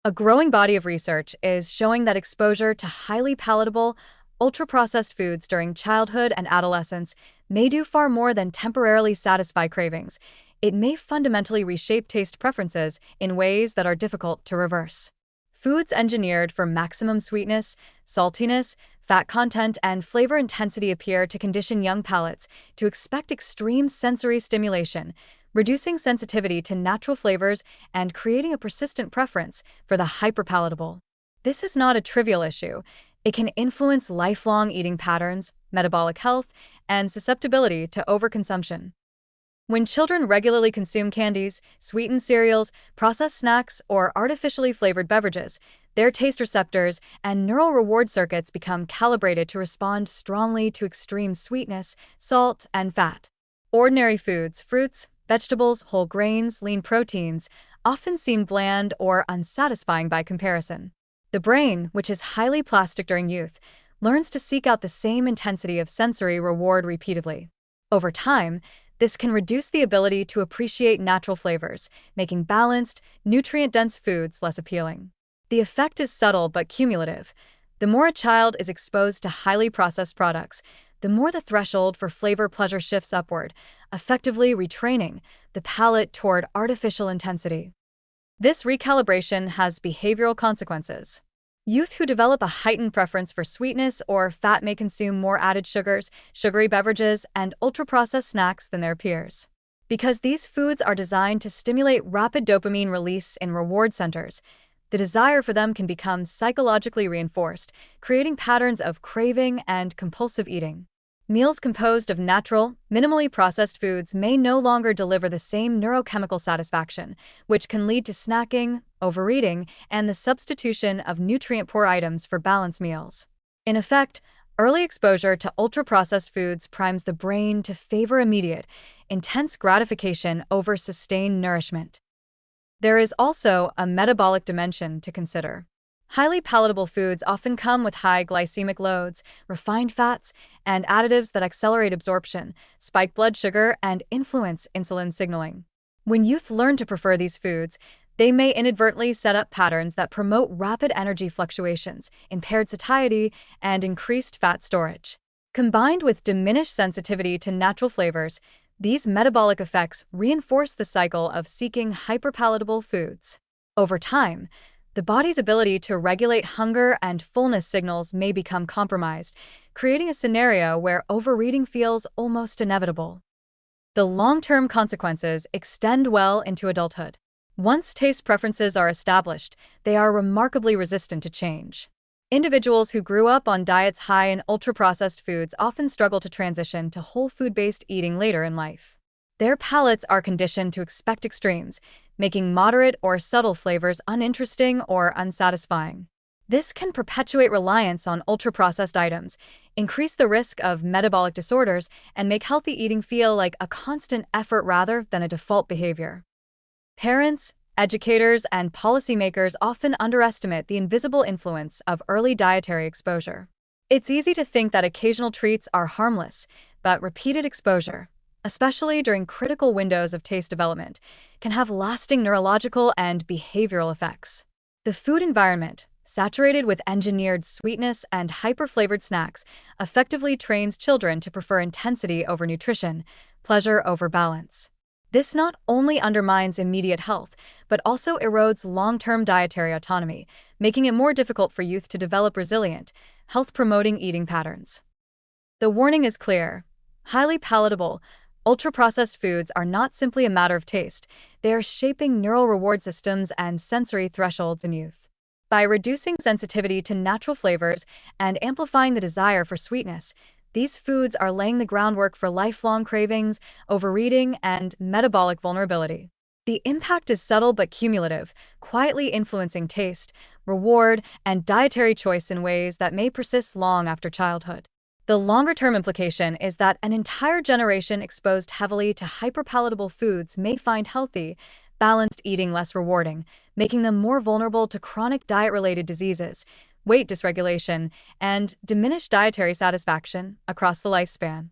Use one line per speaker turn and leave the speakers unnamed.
A growing body of research is showing that exposure to highly palatable, ultra-processed foods during childhood and adolescence may do far more than temporarily satisfy cravings. It may fundamentally reshape taste preferences in ways that are difficult to reverse. Foods engineered for maximum sweetness, saltiness, fat content, and flavor intensity appear to condition young palates to expect extreme sensory stimulation, reducing sensitivity to natural flavors and creating a persistent preference for the hyperpalatable. This is not a trivial issue. It can influence lifelong eating patterns, metabolic health, and susceptibility to overconsumption. When children regularly consume candies, sweetened cereals, processed snacks, or artificially flavored beverages, their taste receptors and neural reward circuits become calibrated to respond strongly to extreme sweetness, salt, and fat. Ordinary foods, fruits, vegetables, whole grains, lean proteins, often seem bland or unsatisfying by comparison. The brain, which is highly plastic during youth, learns to seek out the same intensity of sensory reward repeatedly. Over time, this can reduce the ability to appreciate natural flavors, making balanced, nutrient-dense foods less appealing. The effect is subtle but cumulative. The more a child is exposed to highly processed products, the more the threshold for flavor pleasure shifts upward, effectively retraining the palate toward artificial intensity. This recalibration has behavioral consequences. Youth who develop a heightened preference for sweetness or fat may consume more added sugars, sugary beverages, and ultra-processed snacks than their peers. Because these foods are designed to stimulate rapid dopamine release in reward centers, the desire for them can become psychologically reinforced, creating patterns of craving and compulsive eating. Meals composed of natural, minimally processed foods may no longer deliver the same neurochemical satisfaction, which can lead to snacking, overeating, and the substitution of nutrient-poor items for balanced meals. In effect, early exposure to ultra-processed foods primes the brain to favor immediate, intense gratification over sustained nourishment. There is also a metabolic dimension to consider. Highly palatable foods often come with high glycemic loads, refined fats, and additives that accelerate absorption, spike blood sugar, and influence insulin signaling. When youth learn to prefer these foods, they may inadvertently set up patterns that promote rapid energy fluctuations, impaired satiety, and increased fat storage. Combined with diminished sensitivity to natural flavors, these metabolic effects reinforce the cycle of seeking hyperpalatable foods. Over time, the body's ability to regulate hunger and fullness signals may become compromised, creating a scenario where overeating feels almost inevitable. The long-term consequences extend well into adulthood. Once taste preferences are established, they are remarkably resistant to change. Individuals who grew up on diets high in ultra-processed foods often struggle to transition to whole food-based eating later in life. Their palates are conditioned to expect extremes, making moderate or subtle flavors uninteresting or unsatisfying. This can perpetuate reliance on ultra-processed items, increase the risk of metabolic disorders, and make healthy eating feel like a constant effort rather than a default behavior. Parents, educators, and policymakers often underestimate the invisible influence of early dietary exposure. It's easy to think that occasional treats are harmless, but repeated exposure, especially during critical windows of taste development, can have lasting neurological and behavioral effects. The food environment, saturated with engineered sweetness and hyper-flavored snacks, effectively trains children to prefer intensity over nutrition, pleasure over balance. This not only undermines immediate health, but also erodes long-term dietary autonomy, making it more difficult for youth to develop resilient, health-promoting eating patterns. The warning is clear. Highly palatable, ultra-processed foods are not simply a matter of taste, they are shaping neural reward systems and sensory thresholds in youth. By reducing sensitivity to natural flavors and amplifying the desire for sweetness, these foods are laying the groundwork for lifelong cravings, overeating, and metabolic vulnerability. The impact is subtle but cumulative, quietly influencing taste, reward, and dietary choice in ways that may persist long after childhood. The longer-term implication is that an entire generation exposed heavily to hyperpalatable foods may find healthy, balanced eating less rewarding, making them more vulnerable to chronic diet-related diseases, weight dysregulation, and diminished dietary satisfaction across the lifespan.